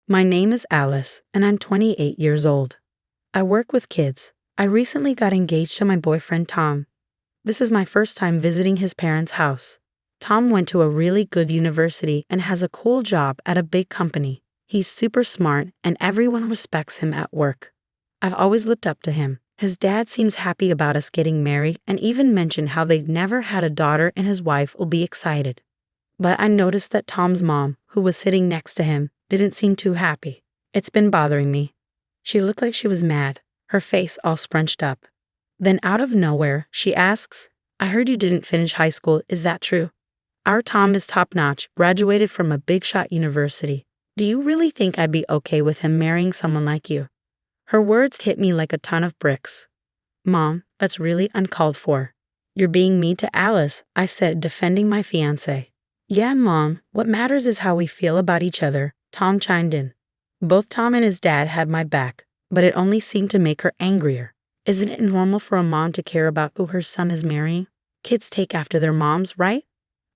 My name is Alice, and I'm 28 years old. I work with kids. I recently got engaged to my boyfriend Tom. This is my first time visiting his parents' house. Tom went to a really good university and has a cool job at a big company. He's super smart and everyone respects him at work. I've always looked up to him. His dad seems happy about us getting married and even mentioned how they've never had a daughter and his wife will be excited. But I noticed that Tom's mom, who was sitting next to him, didn't seem too happy. It's been bothering me. She looked like she was mad, her face all scrunched up. Then out of nowhere, she asks, "I heard you didn't finish high school, is that true? Our Tom is top-notch, graduated from a big-shot university. Do you really think I'd be okay with him marrying someone like you?" Her words hit me like a ton of bricks. "Mom, that's really uncalled for." "You're being mean to Alice," I said, defending my fiancé. "Yeah, Mom, what matters is how we feel about each other," Tom chimed in. Both Tom and his dad had my back, but it only seemed to make her angrier. Isn't it normal for a mom to care about who her son is marrying? Kids take after their moms, right?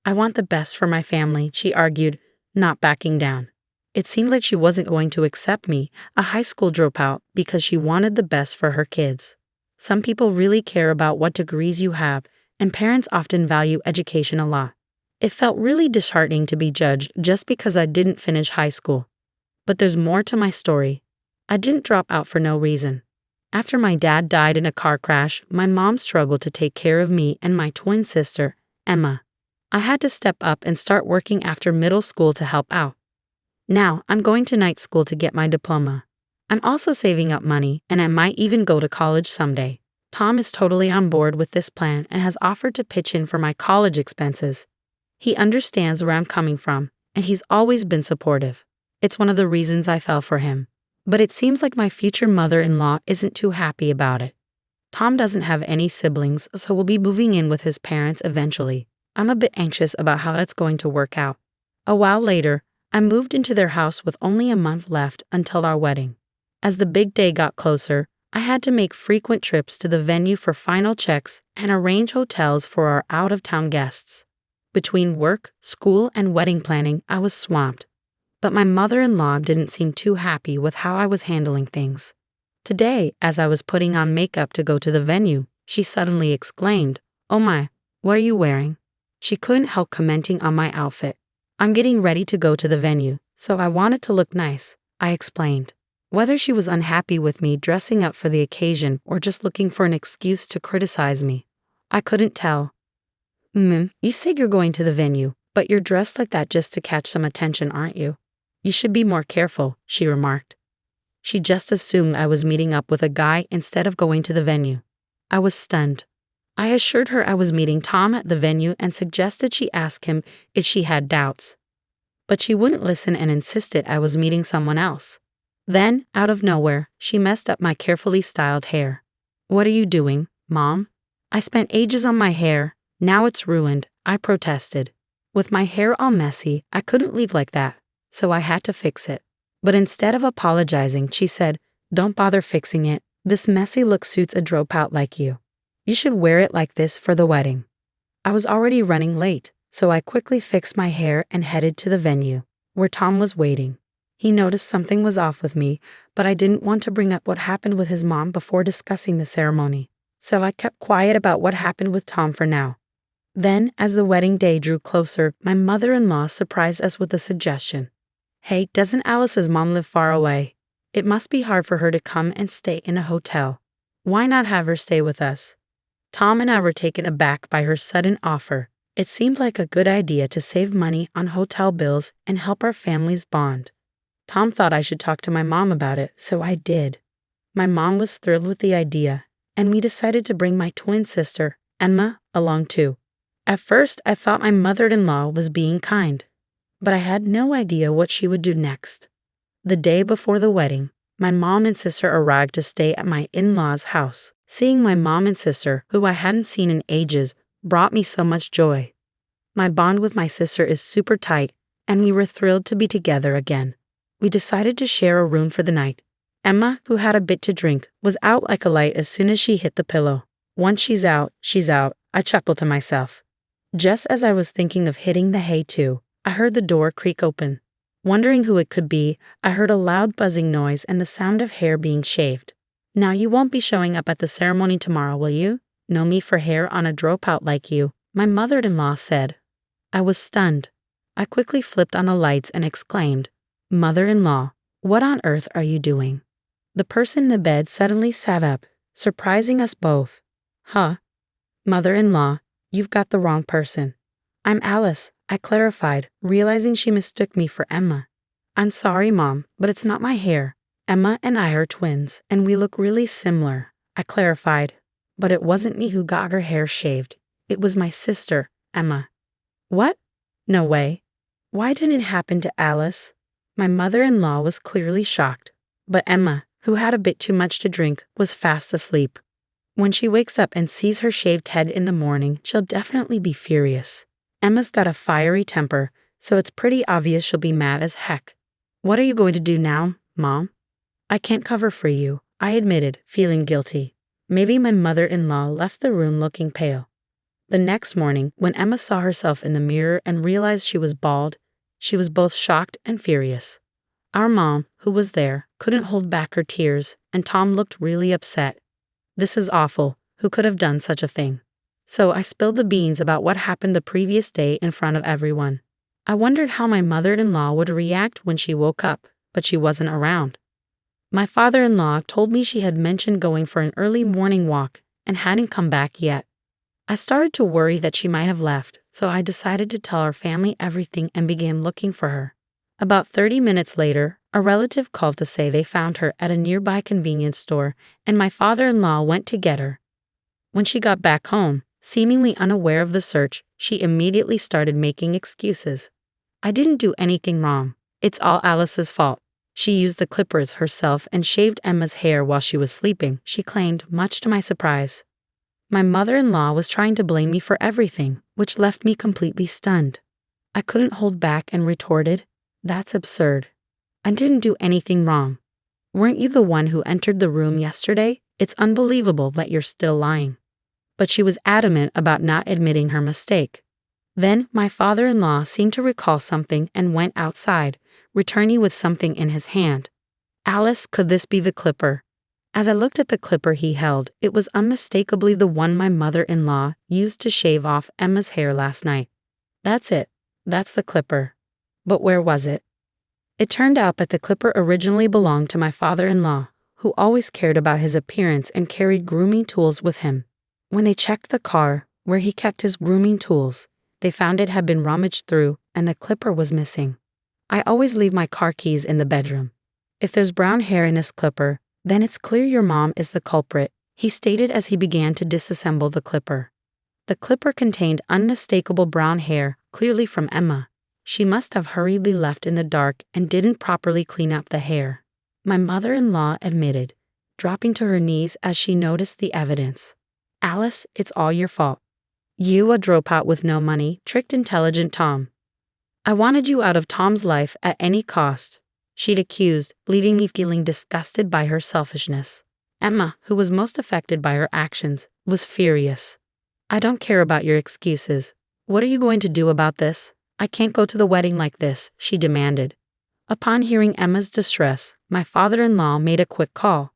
"I want the best for my family," she argued, not backing down. It seemed like she wasn't going to accept me, a high school dropout, because she wanted the best for her kids. Some people really care about what degrees you have, and parents often value education a lot. It felt really disheartening to be judged just because I didn't finish high school. But there's more to my story. I didn't drop out for no reason. After my dad died in a car crash, my mom struggled to take care of me and my twin sister, Emma. I had to step up and start working after middle school to help out. Now, I'm going to night school to get my diploma. I'm also saving up money, and I might even go to college someday. Tom is totally on board with this plan and has offered to pitch in for my college expenses. He understands where I'm coming from, and he's always been supportive. It's one of the reasons I fell for him. But it seems like my future mother-in-law isn't too happy about it. Tom doesn't have any siblings, so we'll be moving in with his parents eventually. I'm a bit anxious about how that's going to work out. A while later, I moved into their house with only a month left until our wedding. As the big day got closer, I had to make frequent trips to the venue for final checks and arrange hotels for our out-of-town guests. Between work, school, and wedding planning, I was swamped. But my mother-in-law didn't seem too happy with how I was handling things. Today, as I was putting on makeup to go to the venue, she suddenly exclaimed, "Oh my, what are you wearing?" She couldn't help commenting on my outfit. "I'm getting ready to go to the venue, so I wanted to look nice," I explained. Whether she was unhappy with me dressing up for the occasion or just looking for an excuse to criticize me, I couldn't tell. You said you're going to the venue, but you're dressed like that just to catch some attention, aren't you? You should be more careful," she remarked. She just assumed I was meeting up with a guy instead of going to the venue. I was stunned. I assured her I was meeting Tom at the venue and suggested she ask him if she had doubts. But she wouldn't listen and insisted I was meeting someone else. Then, out of nowhere, she messed up my carefully styled hair. "What are you doing, Mom?" "I spent ages on my hair. Now it's ruined," I protested. With my hair all messy, I couldn't leave like that, so I had to fix it. But instead of apologizing, she said, "Don't bother fixing it. This messy look suits a dropout like you. You should wear it like this for the wedding." I was already running late, so I quickly fixed my hair and headed to the venue, where Tom was waiting. He noticed something was off with me, but I didn't want to bring up what happened with his mom before discussing the ceremony, so I kept quiet about what happened with Tom for now. Then, as the wedding day drew closer, my mother-in-law surprised us with a suggestion. "Hey, doesn't Alice's mom live far away? It must be hard for her to come and stay in a hotel. Why not have her stay with us?" Tom and I were taken aback by her sudden offer. It seemed like a good idea to save money on hotel bills and help our families bond. Tom thought I should talk to my mom about it, so I did. My mom was thrilled with the idea, and we decided to bring my twin sister, Emma, along too. At first, I thought my mother-in-law was being kind, but I had no idea what she would do next. The day before the wedding, my mom and sister arrived to stay at my in-laws' house. Seeing my mom and sister, who I hadn't seen in ages, brought me so much joy. My bond with my sister is super tight, and we were thrilled to be together again. We decided to share a room for the night. Emma, who had a bit to drink, was out like a light as soon as she hit the pillow. Once she's out, I chuckled to myself. Just as I was thinking of hitting the hay too, I heard the door creak open. Wondering who it could be, I heard a loud buzzing noise and the sound of hair being shaved. "Now you won't be showing up at the ceremony tomorrow, will you? No me for hair on a dropout like you," my mother-in-law said. I was stunned. I quickly flipped on the lights and exclaimed, "Mother-in-law, what on earth are you doing?" The person in the bed suddenly sat up, surprising us both. "Huh? Mother-in-law, you've got the wrong person." "I'm Alice," I clarified, realizing she mistook me for Emma. "I'm sorry, Mom, but it's not my hair. Emma and I are twins, and we look really similar," I clarified. "But it wasn't me who got her hair shaved. It was my sister, Emma." "What? No way. Why didn't it happen to Alice?" My mother-in-law was clearly shocked, but Emma, who had a bit too much to drink, was fast asleep. When she wakes up and sees her shaved head in the morning, she'll definitely be furious. Emma's got a fiery temper, so it's pretty obvious she'll be mad as heck. "What are you going to do now, Mom?" "I can't cover for you," I admitted, feeling guilty. Maybe my mother-in-law left the room looking pale. The next morning, when Emma saw herself in the mirror and realized she was bald, she was both shocked and furious. Our mom, who was there, couldn't hold back her tears, and Tom looked really upset. "This is awful. Who could have done such a thing?" So I spilled the beans about what happened the previous day in front of everyone. I wondered how my mother-in-law would react when she woke up, but she wasn't around. My father-in-law told me she had mentioned going for an early morning walk and hadn't come back yet. I started to worry that she might have left, so I decided to tell our family everything and began looking for her. About 30 minutes later, a relative called to say they found her at a nearby convenience store, and my father-in-law went to get her. When she got back home, seemingly unaware of the search, she immediately started making excuses. "I didn't do anything wrong. It's all Alice's fault. She used the clippers herself and shaved Emma's hair while she was sleeping," she claimed, much to my surprise. My mother-in-law was trying to blame me for everything, which left me completely stunned. I couldn't hold back and retorted, "That's absurd. I didn't do anything wrong. Weren't you the one who entered the room yesterday? It's unbelievable that you're still lying." But she was adamant about not admitting her mistake. Then my father-in-law seemed to recall something and went outside, returning with something in his hand. "Alice, could this be the clipper?" As I looked at the clipper he held, it was unmistakably the one my mother-in-law used to shave off Emma's hair last night. "That's it. That's the clipper." But where was it? It turned out that the clipper originally belonged to my father-in-law, who always cared about his appearance and carried grooming tools with him. When they checked the car, where he kept his grooming tools, they found it had been rummaged through and the clipper was missing. I always leave my car keys in the bedroom. "If there's brown hair in this clipper, then it's clear your mom is the culprit," he stated as he began to disassemble the clipper. The clipper contained unmistakable brown hair, clearly from Emma. She must have hurriedly left in the dark and didn't properly clean up the hair, my mother-in-law admitted, dropping to her knees as she noticed the evidence. "Alice, it's all your fault. You, a dropout with no money, tricked intelligent Tom. I wanted you out of Tom's life at any cost," she'd accused, leaving me feeling disgusted by her selfishness. Emma, who was most affected by her actions, was furious. "I don't care about your excuses. What are you going to do about this? I can't go to the wedding like this," she demanded. Upon hearing Emma's distress, my father-in-law made a quick call.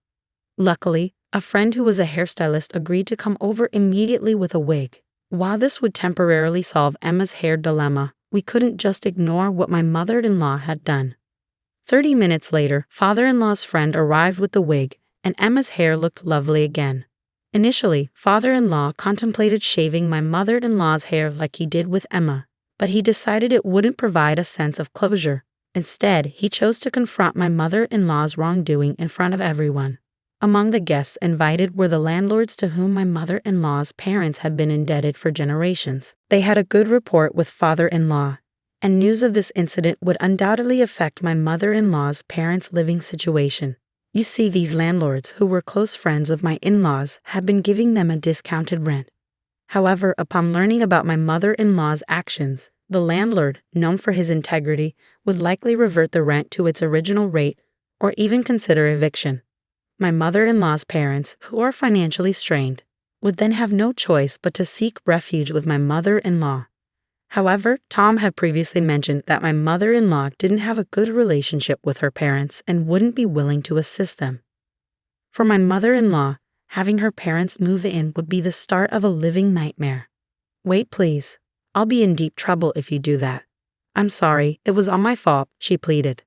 Luckily, a friend who was a hairstylist agreed to come over immediately with a wig. While this would temporarily solve Emma's hair dilemma, we couldn't just ignore what my mother-in-law had done. 30 minutes later, father-in-law's friend arrived with the wig, and Emma's hair looked lovely again. Initially, father-in-law contemplated shaving my mother-in-law's hair like he did with Emma, but he decided it wouldn't provide a sense of closure. Instead, he chose to confront my mother-in-law's wrongdoing in front of everyone. Among the guests invited were the landlords to whom my mother-in-law's parents had been indebted for generations. They had a good rapport with father-in-law, and news of this incident would undoubtedly affect my mother-in-law's parents' living situation. You see, these landlords, who were close friends of my in-laws, had been giving them a discounted rent. However, upon learning about my mother-in-law's actions, the landlord, known for his integrity, would likely revert the rent to its original rate or even consider eviction. My mother-in-law's parents, who are financially strained, would then have no choice but to seek refuge with my mother-in-law. However, Tom had previously mentioned that my mother-in-law didn't have a good relationship with her parents and wouldn't be willing to assist them. For my mother-in-law, having her parents move in would be the start of a living nightmare. Wait, please. I'll be in deep trouble if you do that. I'm sorry, it was all my fault, she pleaded.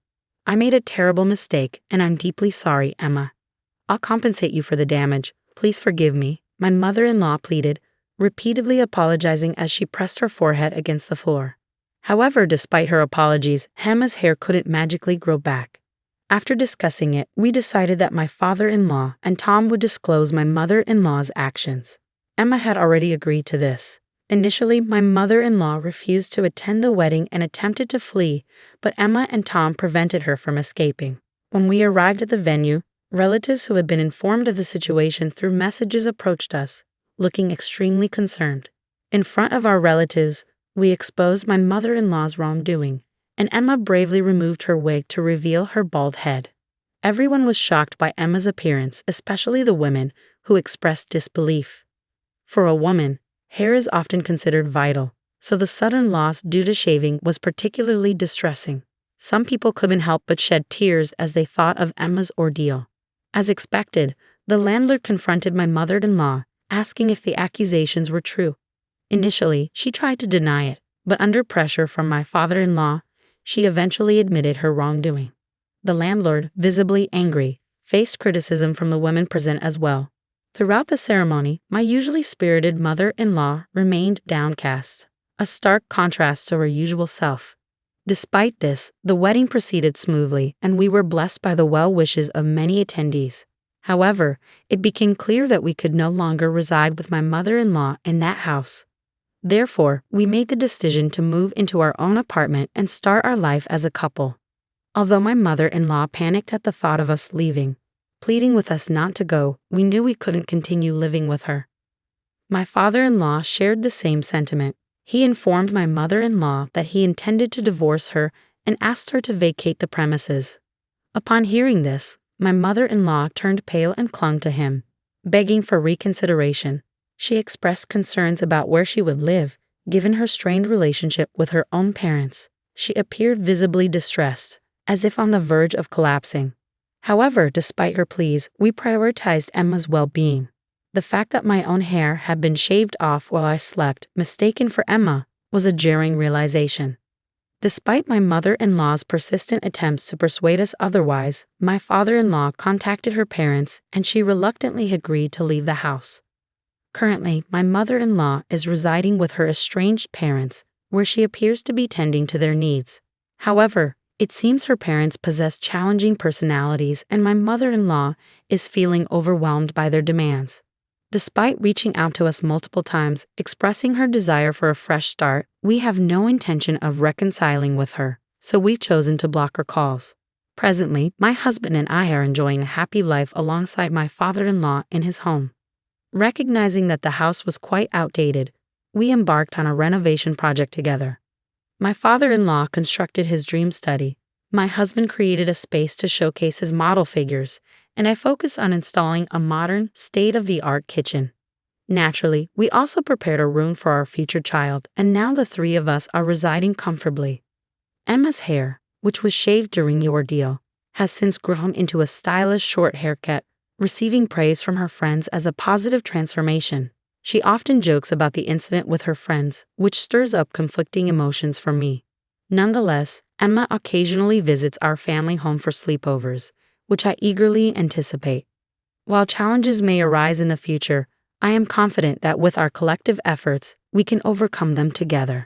I made a terrible mistake, and I'm deeply sorry, Emma. I'll compensate you for the damage. Please forgive me, my mother-in-law pleaded, repeatedly apologizing as she pressed her forehead against the floor. However, despite her apologies, Emma's hair couldn't magically grow back. After discussing it, we decided that my father-in-law and Tom would disclose my mother-in-law's actions. Emma had already agreed to this. Initially, my mother-in-law refused to attend the wedding and attempted to flee, but Emma and Tom prevented her from escaping. When we arrived at the venue, relatives who had been informed of the situation through messages approached us, looking extremely concerned. In front of our relatives, we exposed my mother-in-law's wrongdoing, and Emma bravely removed her wig to reveal her bald head. Everyone was shocked by Emma's appearance, especially the women, who expressed disbelief. For a woman, hair is often considered vital, so the sudden loss due to shaving was particularly distressing. Some people couldn't help but shed tears as they thought of Emma's ordeal. As expected, the landlord confronted my mother-in-law, asking if the accusations were true. Initially, she tried to deny it, but under pressure from my father-in-law, she eventually admitted her wrongdoing. The landlord, visibly angry, faced criticism from the women present as well. Throughout the ceremony, my usually spirited mother-in-law remained downcast, a stark contrast to her usual self. Despite this, the wedding proceeded smoothly, and we were blessed by the well wishes of many attendees. However, it became clear that we could no longer reside with my mother-in-law in that house. Therefore, we made the decision to move into our own apartment and start our life as a couple. Although my mother-in-law panicked at the thought of us leaving, pleading with us not to go, we knew we couldn't continue living with her. My father-in-law shared the same sentiment. He informed my mother-in-law that he intended to divorce her and asked her to vacate the premises. Upon hearing this, my mother-in-law turned pale and clung to him, begging for reconsideration. She expressed concerns about where she would live, given her strained relationship with her own parents. She appeared visibly distressed, as if on the verge of collapsing. However, despite her pleas, we prioritized Emma's well-being. The fact that my own hair had been shaved off while I slept, mistaken for Emma, was a jarring realization. Despite my mother-in-law's persistent attempts to persuade us otherwise, my father-in-law contacted her parents and she reluctantly agreed to leave the house. Currently, my mother-in-law is residing with her estranged parents, where she appears to be tending to their needs. However, it seems her parents possess challenging personalities and my mother-in-law is feeling overwhelmed by their demands. Despite reaching out to us multiple times, expressing her desire for a fresh start, we have no intention of reconciling with her, so we've chosen to block her calls. Presently, my husband and I are enjoying a happy life alongside my father-in-law in his home. Recognizing that the house was quite outdated, we embarked on a renovation project together. My father-in-law constructed his dream study, my husband created a space to showcase his model figures, and I focused on installing a modern, state-of-the-art kitchen. Naturally, we also prepared a room for our future child, and now the three of us are residing comfortably. Emma's hair, which was shaved during the ordeal, has since grown into a stylish short haircut, receiving praise from her friends as a positive transformation. She often jokes about the incident with her friends, which stirs up conflicting emotions for me. Nonetheless, Emma occasionally visits our family home for sleepovers, which I eagerly anticipate. While challenges may arise in the future, I am confident that with our collective efforts, we can overcome them together.